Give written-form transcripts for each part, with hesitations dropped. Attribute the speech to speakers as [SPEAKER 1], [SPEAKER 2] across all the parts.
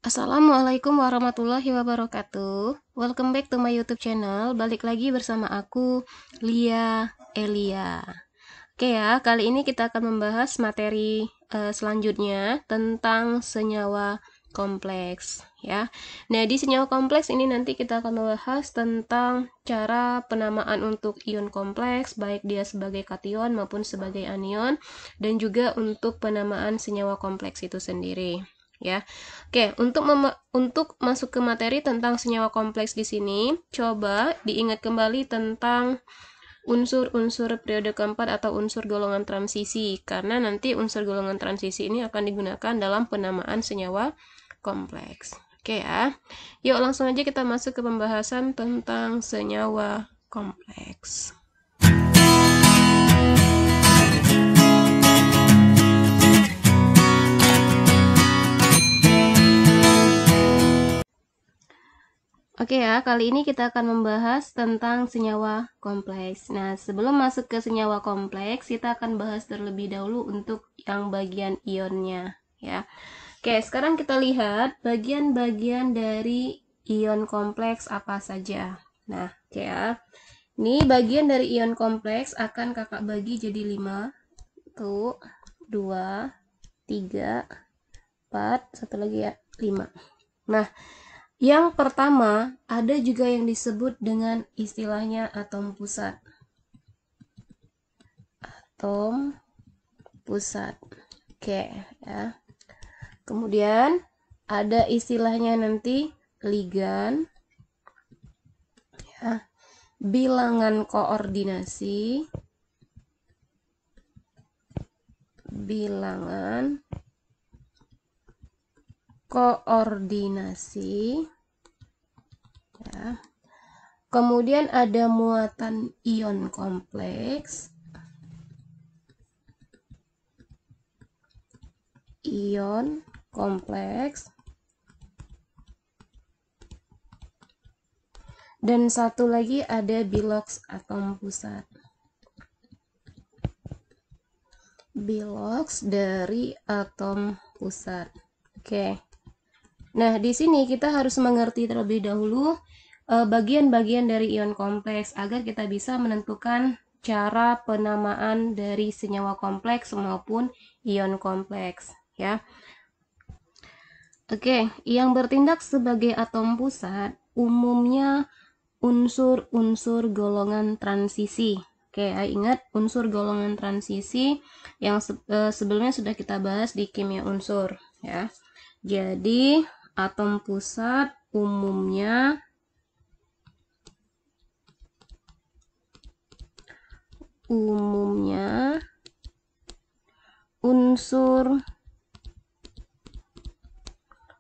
[SPEAKER 1] Assalamualaikum warahmatullahi wabarakatuh. Welcome back to my YouTube channel. Balik lagi bersama aku, Lia Elia. Oke ya, kali ini kita akan membahas materi selanjutnya tentang senyawa kompleks ya. Nah, di senyawa kompleks ini nanti kita akan membahas tentang cara penamaan untuk ion kompleks, baik dia sebagai kation maupun sebagai anion, dan juga untuk penamaan senyawa kompleks itu sendiri. Ya, oke. Untuk masuk ke materi tentang senyawa kompleks di sini, coba diingat kembali tentang unsur-unsur periode keempat atau unsur golongan transisi, karena nanti unsur golongan transisi ini akan digunakan dalam penamaan senyawa kompleks. Oke ya, yuk langsung aja kita masuk ke pembahasan tentang senyawa kompleks. Oke ya, kali ini kita akan membahas tentang senyawa kompleks. Nah, sebelum masuk ke senyawa kompleks, kita akan bahas terlebih dahulu untuk yang bagian ionnya ya. Oke, sekarang kita lihat bagian-bagian dari ion kompleks apa saja. Nah, oke ya. Ini bagian dari ion kompleks akan kakak bagi jadi 5. 1, 2, 3, 4, satu lagi ya, 5. Nah, yang pertama, ada juga yang disebut dengan istilahnya atom pusat. Atom pusat. Oke, ya. Kemudian ada istilahnya nanti ligan. Ya. Bilangan koordinasi. Bilangan koordinasi ya. Kemudian ada muatan ion kompleks, ion kompleks, dan satu lagi ada biloks atom pusat. Biloks dari atom pusat. Oke. Nah, di sini kita harus mengerti terlebih dahulu bagian-bagian dari ion kompleks agar kita bisa menentukan cara penamaan dari senyawa kompleks maupun ion kompleks ya. Oke, yang bertindak sebagai atom pusat umumnya unsur-unsur golongan transisi. Oke, ingat unsur golongan transisi yang sebelumnya sudah kita bahas di kimia unsur ya. Jadi atom pusat umumnya unsur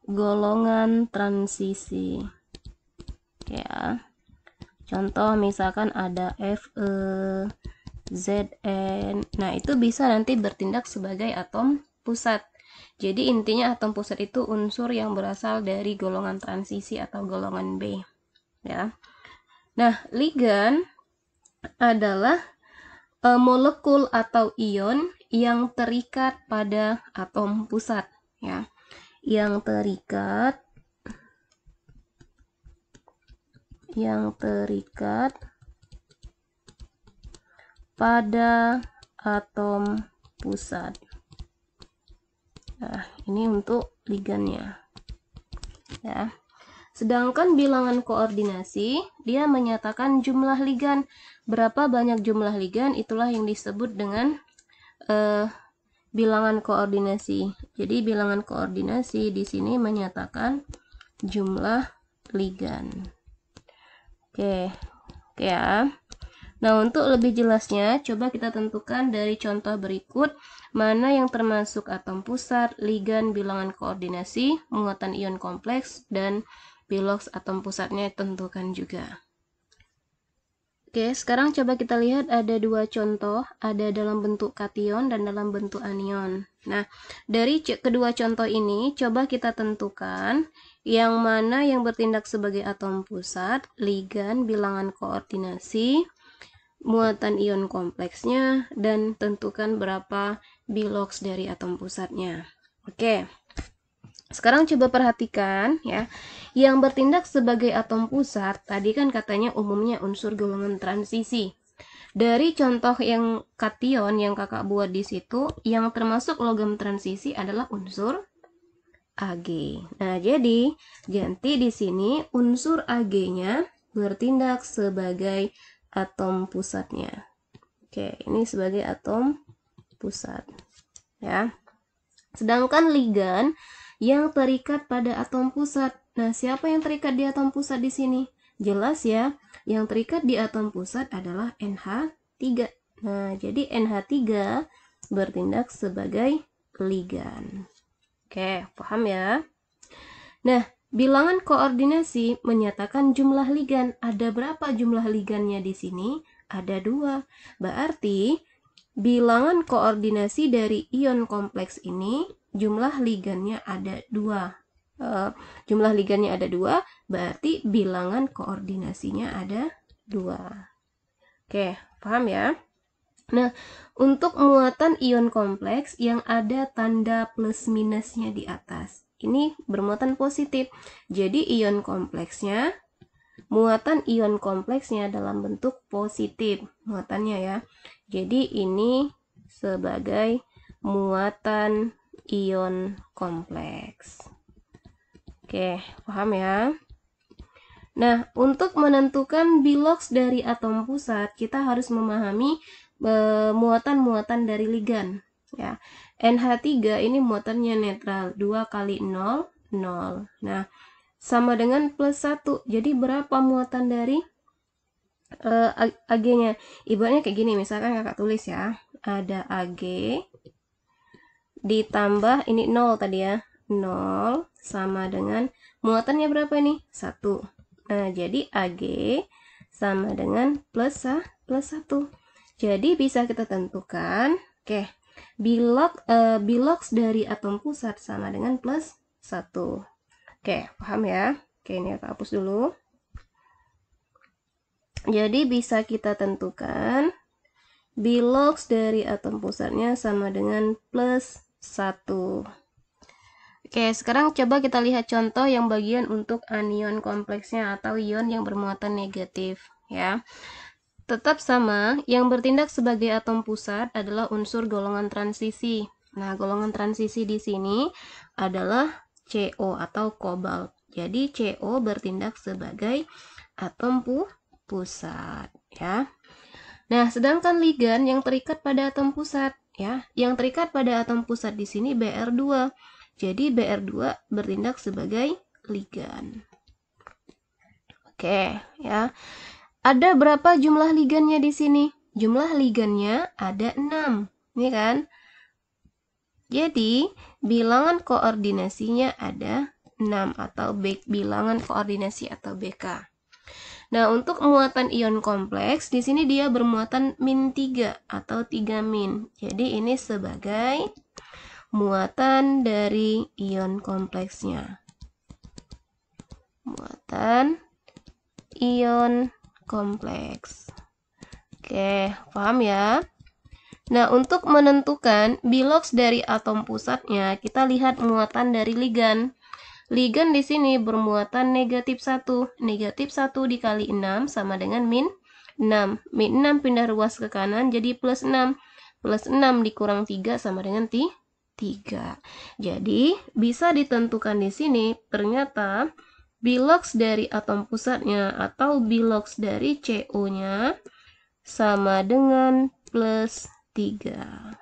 [SPEAKER 1] golongan transisi ya. Contoh misalkan ada Fe, Zn. Nah, itu bisa nanti bertindak sebagai atom pusat. Jadi intinya atom pusat itu unsur yang berasal dari golongan transisi atau golongan B ya. Nah, ligan adalah molekul atau ion yang terikat pada atom pusat ya. Yang terikat pada atom pusat. Nah, ini untuk ligannya ya. Sedangkan bilangan koordinasi, dia menyatakan jumlah ligan. Berapa banyak jumlah ligan, itulah yang disebut dengan bilangan koordinasi. Jadi bilangan koordinasi di sini menyatakan jumlah ligan. Oke ya. Nah, untuk lebih jelasnya, coba kita tentukan dari contoh berikut mana yang termasuk atom pusat, ligan, bilangan koordinasi, muatan ion kompleks, dan biloks atom pusatnya tentukan juga. Oke, sekarang coba kita lihat ada dua contoh, ada dalam bentuk kation dan dalam bentuk anion. Nah, dari kedua contoh ini, coba kita tentukan yang mana yang bertindak sebagai atom pusat, ligan, bilangan koordinasi, muatan ion kompleksnya, dan tentukan berapa biloks dari atom pusatnya. Oke, Sekarang coba perhatikan ya. Yang bertindak sebagai atom pusat tadi kan katanya umumnya unsur golongan transisi. Dari contoh yang kation yang kakak buat di situ, yang termasuk logam transisi adalah unsur Ag. Nah, jadi ganti di sini unsur Ag-nya bertindak sebagai atom pusatnya. Oke, ini sebagai atom pusat ya. Sedangkan ligan yang terikat pada atom pusat. Nah, siapa yang terikat di atom pusat di sini? Jelas ya, yang terikat di atom pusat adalah NH3. Nah, jadi NH3 bertindak sebagai ligan. Oke, paham ya? Nah, bilangan koordinasi menyatakan jumlah ligan. Ada berapa jumlah ligannya di sini? Ada 2. Berarti bilangan koordinasi dari ion kompleks ini jumlah ligannya ada 2. Jumlah ligannya ada 2, berarti bilangan koordinasinya ada 2. Oke, paham ya? Nah, untuk muatan ion kompleks yang ada tanda plus minusnya di atas, ini bermuatan positif. Jadi ion kompleksnya, muatan ion kompleksnya dalam bentuk positif muatannya ya. Jadi ini sebagai muatan ion kompleks. Oke, paham ya? Nah, untuk menentukan bilox dari atom pusat, kita harus memahami muatan-muatan dari ligan ya. NH3 ini muatannya netral, 2 kali 0, 0. Nah, sama dengan plus 1. Jadi berapa muatan dari Ag-nya? Ibaratnya kayak gini, misalkan kakak tulis ya. Ada Ag ditambah ini 0 tadi ya. 0 sama dengan muatannya berapa ini? 1. Nah, jadi Ag sama dengan plus 1. Jadi bisa kita tentukan, oke, bilox dari atom pusat sama dengan plus 1. Oke, paham ya? Oke, ini aku hapus dulu. Jadi bisa kita tentukan bilox dari atom pusatnya sama dengan plus 1. Oke, sekarang coba kita lihat contoh yang bagian untuk anion kompleksnya atau ion yang bermuatan negatif ya. Tetap sama, yang bertindak sebagai atom pusat adalah unsur golongan transisi. Nah, golongan transisi di sini adalah CO atau kobalt. Jadi CO bertindak sebagai atom pusat ya. Nah, sedangkan ligan yang terikat pada atom pusat ya, yang terikat pada atom pusat di sini Br2. Jadi Br2 bertindak sebagai ligan. Oke, ya. Ada berapa jumlah ligannya di sini? Jumlah ligannya ada 6. Ini kan? Jadi, bilangan koordinasinya ada 6 atau bilangan koordinasi atau BK. Nah, untuk muatan ion kompleks, di sini dia bermuatan min 3 atau 3 min. Jadi, ini sebagai muatan dari ion kompleksnya. Muatan ion kompleks. Oke, paham ya? Nah, untuk menentukan bilox dari atom pusatnya, kita lihat muatan dari ligan. Ligan di sini bermuatan negatif 1. Negatif 1 dikali 6 sama dengan min 6. Min 6 pindah ruas ke kanan jadi plus 6. Plus 6 dikurang 3 sama dengan 3. Jadi, bisa ditentukan di sini ternyata bilox dari atom pusatnya atau bilox dari CO-nya sama dengan plus 3.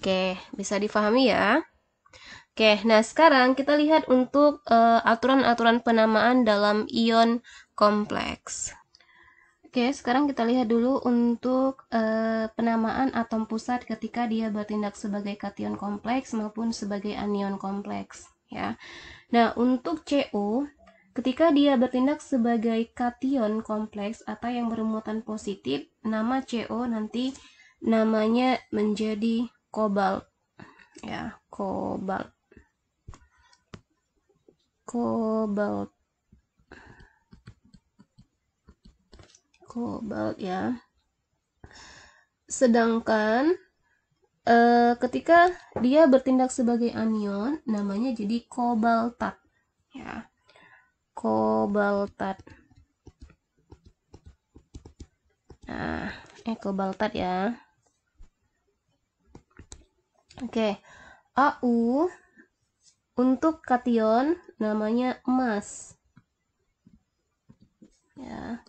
[SPEAKER 1] Oke, bisa difahami ya? Oke, nah sekarang kita lihat untuk aturan-aturan penamaan dalam ion kompleks. Oke, sekarang kita lihat dulu untuk penamaan atom pusat ketika dia bertindak sebagai kation kompleks maupun sebagai anion kompleks ya. Nah, untuk CO, ketika dia bertindak sebagai kation kompleks atau yang bermuatan positif, nama CO nanti namanya menjadi kobalt. Ya, kobalt. Kobalt. Kobalt ya. Sedangkan ketika dia bertindak sebagai anion, namanya jadi kobaltat, ya. Kobaltat. Nah, kobaltat ya. Oke, Au untuk kation namanya emas, ya.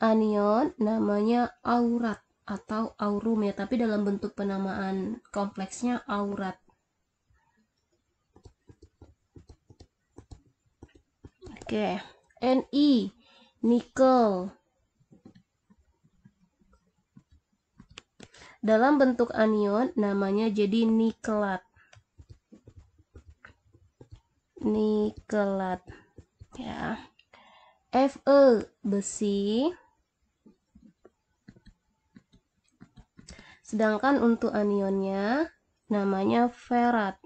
[SPEAKER 1] Anion namanya aurat atau aurum ya, tapi dalam bentuk penamaan kompleksnya aurat. Oke, Ni nikel. Dalam bentuk anion namanya jadi nikelat. Nikelat, ya. Fe besi. Sedangkan untuk anionnya namanya ferat.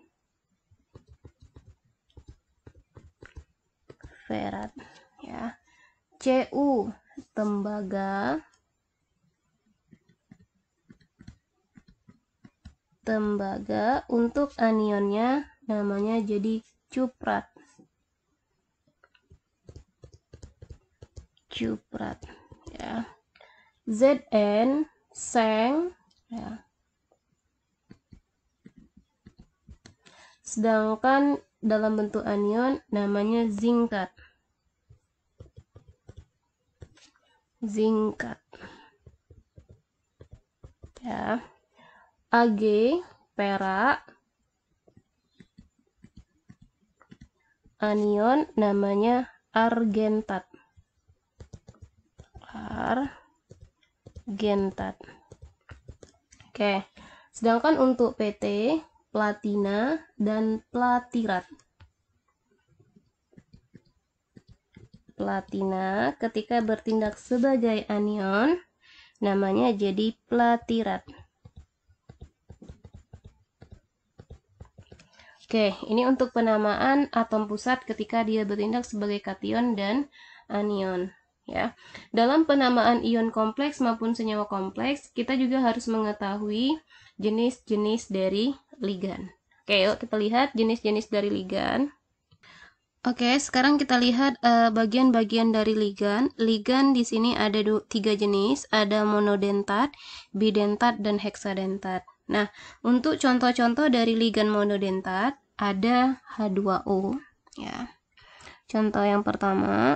[SPEAKER 1] Ferat, ya. Cu tembaga. Tembaga untuk anionnya namanya jadi cuprat. Cuprat, ya. Zn seng, ya. Sedangkan dalam bentuk anion namanya zinkat. Zinkat, ya. Ag perak. Anion namanya argentat. Argentat. Oke. Sedangkan untuk PT platina dan platirat. Platina ketika bertindak sebagai anion namanya jadi platirat. Oke, ini untuk penamaan atom pusat ketika dia bertindak sebagai kation dan anion, ya. Dalam penamaan ion kompleks maupun senyawa kompleks, kita juga harus mengetahui jenis-jenis dari ligan. Oke, yuk kita lihat jenis-jenis dari ligan. Oke, sekarang kita lihat bagian-bagian dari ligan. Ligan di sini ada 3 jenis, ada monodentat, bidentat, dan heksadentat. Nah, untuk contoh-contoh dari ligan monodentat ada H2O, ya. Contoh yang pertama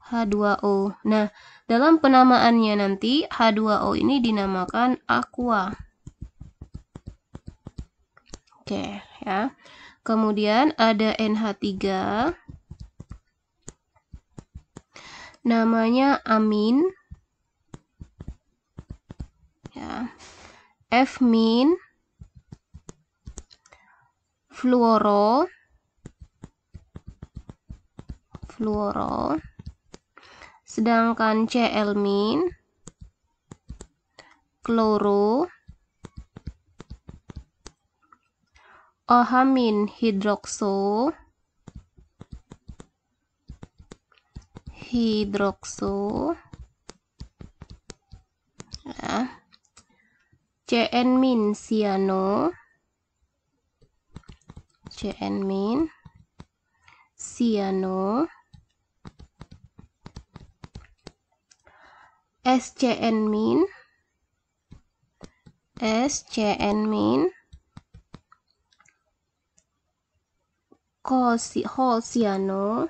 [SPEAKER 1] H2O. Nah, dalam penamaannya nanti H2O ini dinamakan aqua. Oke, ya. Kemudian ada NH3, namanya amin, ya. F-min, fluoro, sedangkan Cl-min, kloro, OH-min, hidrokso, ya. Cn-min, siano, SCN-min, Hol-siano.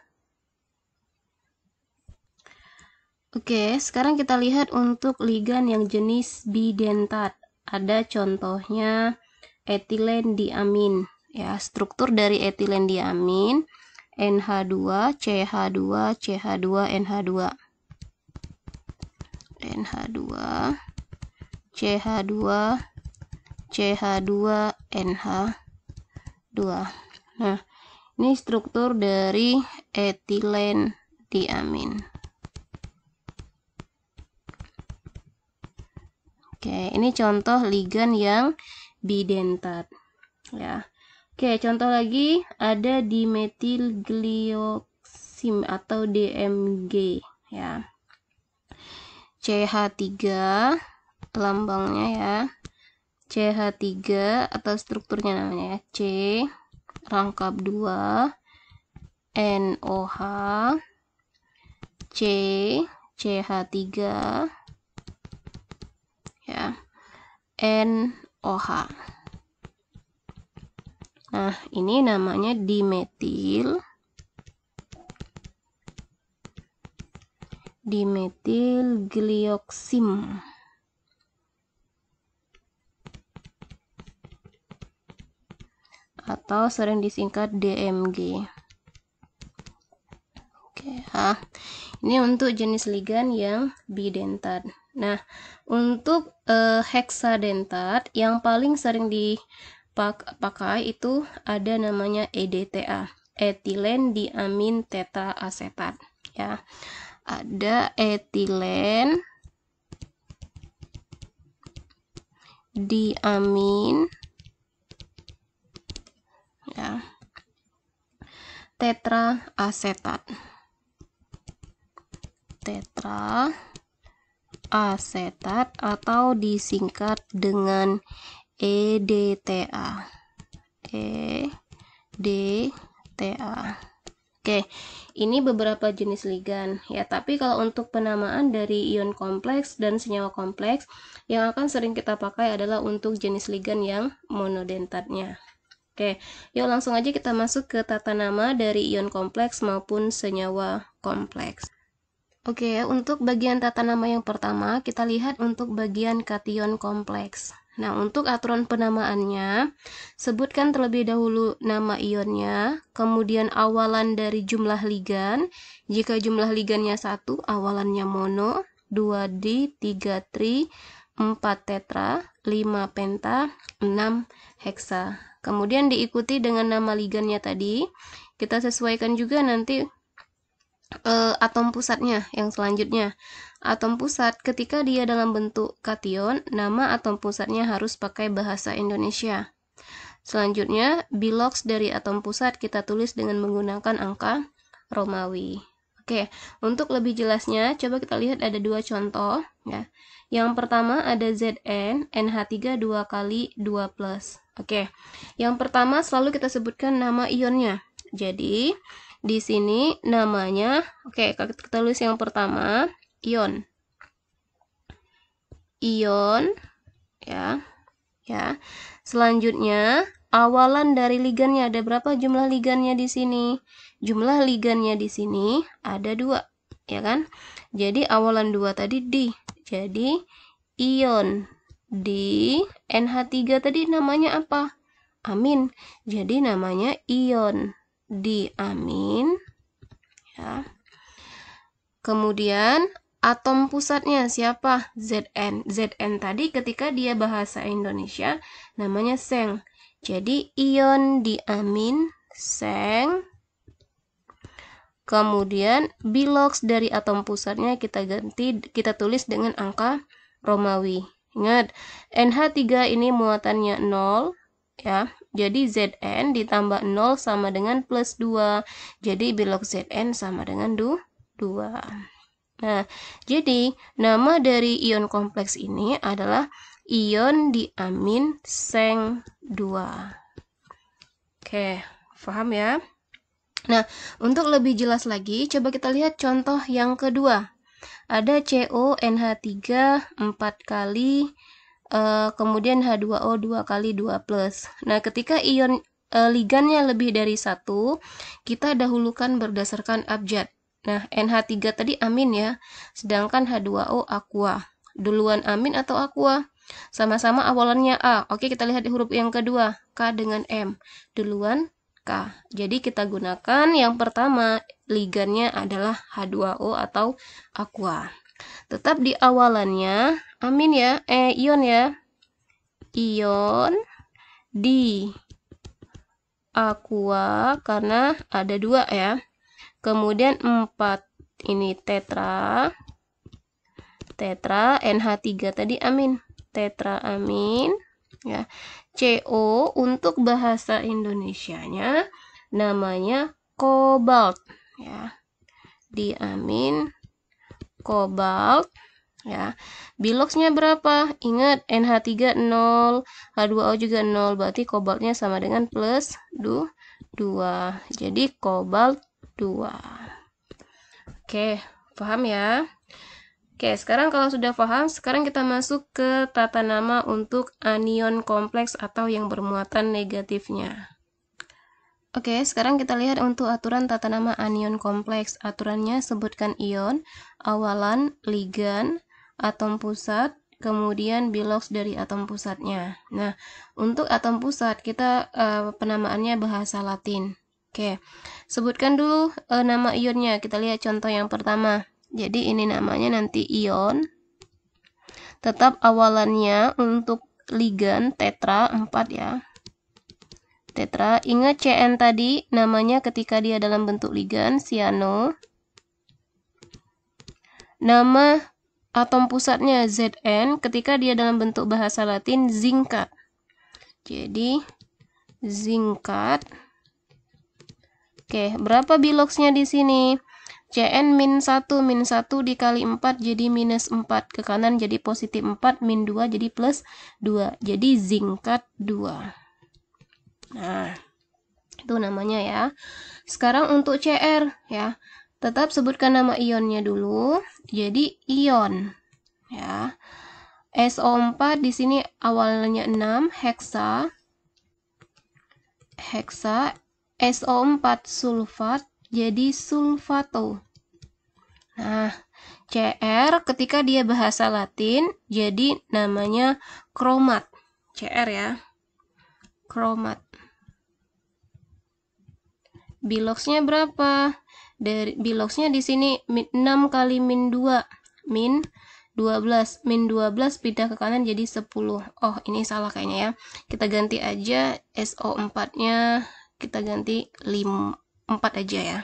[SPEAKER 1] Oke, sekarang kita lihat untuk ligan yang jenis bidentat. Ada contohnya etilen diamin, ya. Struktur dari etilen diamin NH2, CH2, CH2, NH2. NH2, CH2, CH2, NH2. Nah, ini struktur dari etilen diamin. Oke, ini contoh ligan yang bidentat, ya. Oke, contoh lagi ada dimetilglioxim atau DMG, ya. CH3 lambangnya, ya. CH3 atau strukturnya namanya C rangkap 2 NOH C CH3 ya NOH. Nah, ini namanya dimetil glioksim atau sering disingkat DMG. Oke, ini untuk jenis ligan yang bidentat. Nah, untuk heksadentat yang paling sering dipakai itu ada namanya EDTA, etilen diamin tetraasetat ya. Ada etilen diamin ya tetraasetat atau disingkat dengan EDTA. Oke, ini beberapa jenis ligan ya, tapi kalau untuk penamaan dari ion kompleks dan senyawa kompleks yang akan sering kita pakai adalah untuk jenis ligan yang monodentatnya. Oke, yuk langsung aja kita masuk ke tata nama dari ion kompleks maupun senyawa kompleks. Oke, untuk bagian tata nama yang pertama, kita lihat untuk bagian kation kompleks. Nah, untuk aturan penamaannya, sebutkan terlebih dahulu nama ionnya, kemudian awalan dari jumlah ligan. Jika jumlah ligannya 1, awalannya mono, 2 di, 3 tri, 4 tetra, 5 penta, 6 heksa. Kemudian diikuti dengan nama ligannya tadi. Kita sesuaikan juga nanti atom pusatnya yang selanjutnya. Atom pusat ketika dia dalam bentuk kation, nama atom pusatnya harus pakai bahasa Indonesia. Selanjutnya, bilox dari atom pusat kita tulis dengan menggunakan angka Romawi. Oke, untuk lebih jelasnya coba kita lihat ada dua contoh ya. Yang pertama ada Zn NH3 2 kali 2+. Oke. Yang pertama selalu kita sebutkan nama ionnya. Jadi di sini namanya, oke, kita tulis yang pertama ion ya. Selanjutnya awalan dari ligannya, ada berapa jumlah ligannya di sini? Jumlah ligannya di sini ada 2, ya kan? Jadi awalan 2 tadi di. Jadi ion di NH3 tadi namanya apa? Amin. Jadi namanya ion diamin ya. Kemudian atom pusatnya siapa? Zn. Zn tadi ketika dia bahasa Indonesia namanya seng. Jadi ion diamin seng. Kemudian bilox dari atom pusatnya kita tulis dengan angka Romawi. Ingat, NH3 ini muatannya 0 ya. Jadi Zn ditambah 0 sama dengan plus 2. Jadi bilox Zn sama dengan 2. Nah, jadi nama dari ion kompleks ini adalah ion diamin seng 2. Oke, paham ya? Nah, untuk lebih jelas lagi, coba kita lihat contoh yang kedua. Ada CONH3 4 kali, kemudian H2O 2 kali 2+. Nah, ketika ion ligannya lebih dari 1, kita dahulukan berdasarkan abjad. Nah, NH3 tadi amin ya, sedangkan H2O aqua. Duluan amin atau aqua? Sama-sama awalannya A. Oke, kita lihat di huruf yang kedua, K dengan M. Duluan K. Jadi kita gunakan yang pertama, ligannya adalah H2O atau aqua. Tetap di awalannya amin ya, ion ya. Ion di aqua karena ada 2 ya. Kemudian 4 ini tetra NH3 tadi amin. Tetra amin ya. CO untuk bahasa Indonesianya namanya kobalt ya. Diamin kobalt ya. Biloxnya berapa? Ingat NH3 0, H2O juga 0, berarti kobaltnya sama dengan plus 2. Jadi kobalt 2. Oke, paham ya? Oke, sekarang kalau sudah paham, sekarang kita masuk ke tata nama untuk anion kompleks atau yang bermuatan negatifnya. Oke, sekarang kita lihat untuk aturan tata nama anion kompleks. Aturannya sebutkan ion, awalan, ligan, atom pusat, kemudian bilox dari atom pusatnya. Nah, untuk atom pusat kita penamaannya bahasa Latin. Oke, sebutkan dulu nama ionnya. Kita lihat contoh yang pertama. Jadi ini namanya nanti ion. Tetap awalannya untuk ligan tetra 4 ya. Tetra, ingat Cn tadi namanya ketika dia dalam bentuk ligan cyano. Nama atom pusatnya Zn ketika dia dalam bentuk bahasa Latin zincat. Jadi zincat. Oke, berapa biloxnya di sini? Cn min 1 dikali 4 jadi minus 4, ke kanan jadi positif 4, min 2 jadi plus 2, jadi zincat 2. Nah, itu namanya ya. Sekarang untuk Cr ya, tetap sebutkan nama ionnya dulu. Jadi ion ya. SO4 di sini awalnya 6 heksa. SO4 sulfat jadi sulfato. Nah, Cr ketika dia bahasa Latin jadi namanya kromat. Cr ya. Kromat. Biloxnya berapa? Dari biloxnya di sini 6 kali min 2. Min 12. Min 12 pindah ke kanan jadi 10. Oh, ini salah kayaknya ya. Kita ganti aja SO4-nya. Kita ganti 4 aja ya.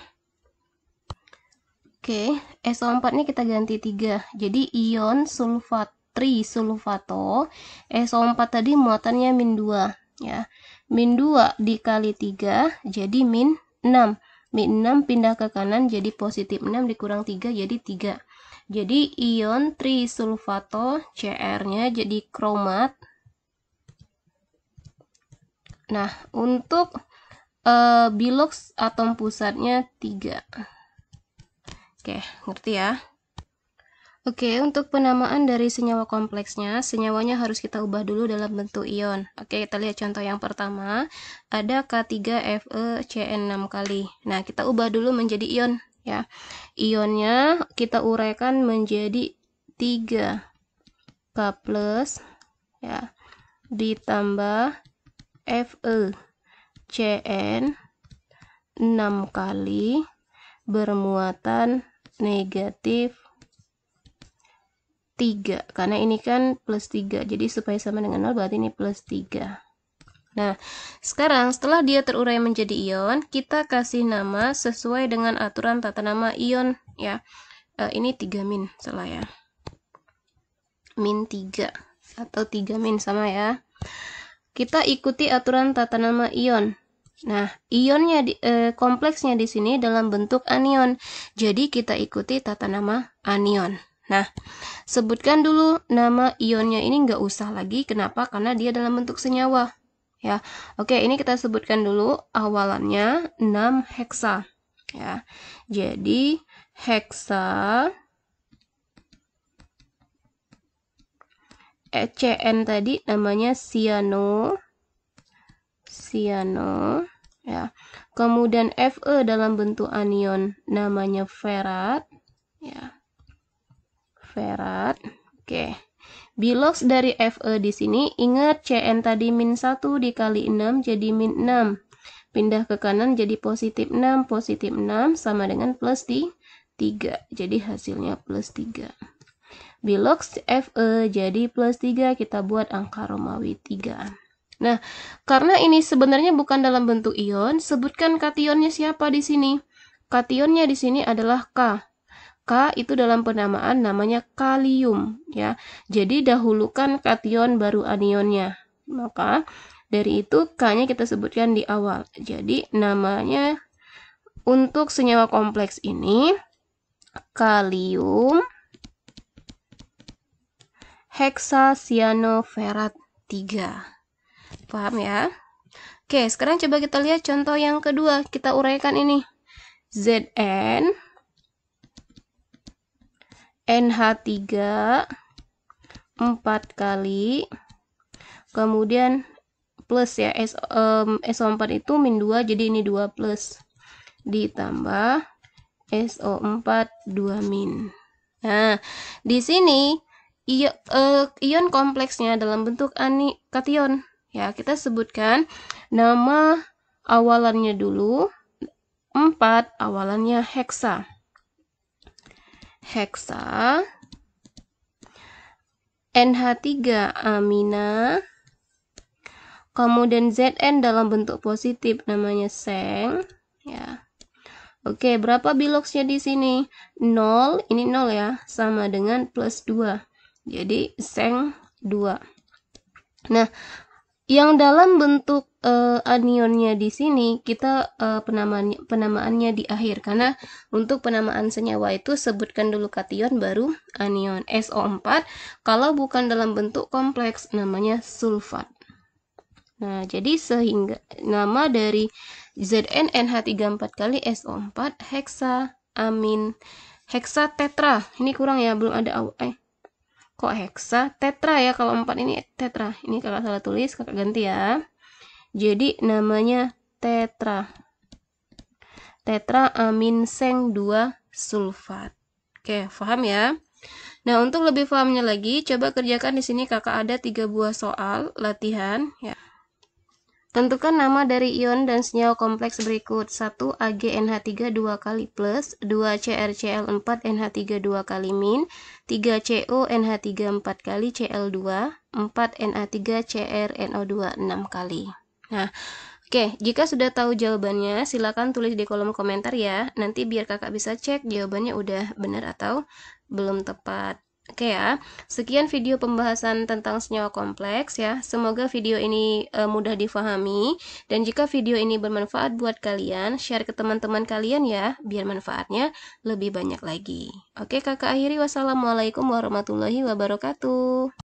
[SPEAKER 1] Oke, SO4-nya kita ganti 3. Jadi ion sulfat trisulfato. SO4 tadi muatannya min 2 ya. Min 2 dikali 3 jadi min 6. Min 6 pindah ke kanan jadi positif 6 dikurang 3 jadi 3. Jadi ion trisulfato Cr-nya jadi kromat. Nah, untuk bilox atom pusatnya 3. Oke, ngerti ya? Oke, untuk penamaan dari senyawa kompleksnya, senyawanya harus kita ubah dulu dalam bentuk ion. Oke, kita lihat contoh yang pertama. Ada K3FeCN6 kali. Nah, kita ubah dulu menjadi ion ya. Ionnya kita uraikan menjadi 3K+ ya. Ditambah FeCN 6 kali bermuatan negatif 3, karena ini kan plus 3, jadi supaya sama dengan 0 berarti ini plus 3. Nah, sekarang setelah dia terurai menjadi ion, kita kasih nama sesuai dengan aturan tata nama ion ya. Ini 3 min, salah ya. Min 3 atau 3 min sama ya. Kita ikuti aturan tata nama ion. Nah, ionnya kompleksnya di sini dalam bentuk anion. Jadi kita ikuti tata nama anion. Nah, sebutkan dulu nama ionnya ini nggak usah lagi. Kenapa? Karena dia dalam bentuk senyawa. Ya, oke, ini kita sebutkan dulu awalannya 6 heksa. Ya, jadi heksa Cn tadi namanya cyano ya. Kemudian Fe dalam bentuk anion namanya ferat ya. Ferat. Oke. Bilox dari Fe di sini ingat Cn tadi min 1 dikali 6 jadi min 6. Pindah ke kanan jadi positif 6 sama dengan plus 3. Jadi hasilnya plus 3. Bilox Fe jadi plus 3, kita buat angka Romawi 3. Nah, karena ini sebenarnya bukan dalam bentuk ion, sebutkan kationnya siapa di sini. Kationnya di sini adalah K. K itu dalam penamaan namanya kalium ya. Jadi dahulukan kation baru anionnya. Maka dari itu K-nya kita sebutkan di awal. Jadi namanya untuk senyawa kompleks ini kalium heksacyanoferat 3. Paham ya? Oke, sekarang coba kita lihat contoh yang kedua. Kita uraikan ini. Zn NH3 4 kali, kemudian plus ya, SO4 itu min 2, jadi ini 2 plus, ditambah SO4 2 min. Nah, di sini ion kompleksnya dalam bentuk kation. Ya, kita sebutkan nama awalannya dulu. 4 awalannya heksa. Heksa. NH3 amina. Kemudian Zn dalam bentuk positif namanya seng. Ya. Oke, berapa biloxnya di sini? 0, ini 0 ya, sama dengan plus 2. Jadi seng 2. Nah, yang dalam bentuk anionnya di sini kita penamaannya di akhir, karena untuk penamaan senyawa itu sebutkan dulu kation baru anion. SO4 kalau bukan dalam bentuk kompleks namanya sulfat. Nah, jadi sehingga nama dari Zn NH3 4 kali SO4 heksa amin heksa tetra. Ini kurang ya, belum ada kok heksa tetra ya, kalau 4 ini tetra. Ini kakak salah tulis, kakak ganti ya. Jadi namanya tetra. Tetra amin seng 2 sulfat. Oke, paham ya? Nah, untuk lebih pahamnya lagi, coba kerjakan di sini kakak ada 3 buah soal latihan ya. Tentukan nama dari ion dan senyawa kompleks berikut. 1 AgNH3 2 kali plus, 2 CrCl4 NH3 2 kali min, 3 CO NH3 4 kali Cl2, 4 Na3 CrNO2 6 kali. Nah, oke, jika sudah tahu jawabannya, silakan tulis di kolom komentar ya. Nanti biar kakak bisa cek jawabannya udah benar atau belum tepat. Oke ya, sekian video pembahasan tentang senyawa kompleks ya. Semoga video ini mudah difahami, dan jika video ini bermanfaat buat kalian, share ke teman-teman kalian ya, biar manfaatnya lebih banyak lagi. Oke, kakak akhiri, wassalamualaikum warahmatullahi wabarakatuh.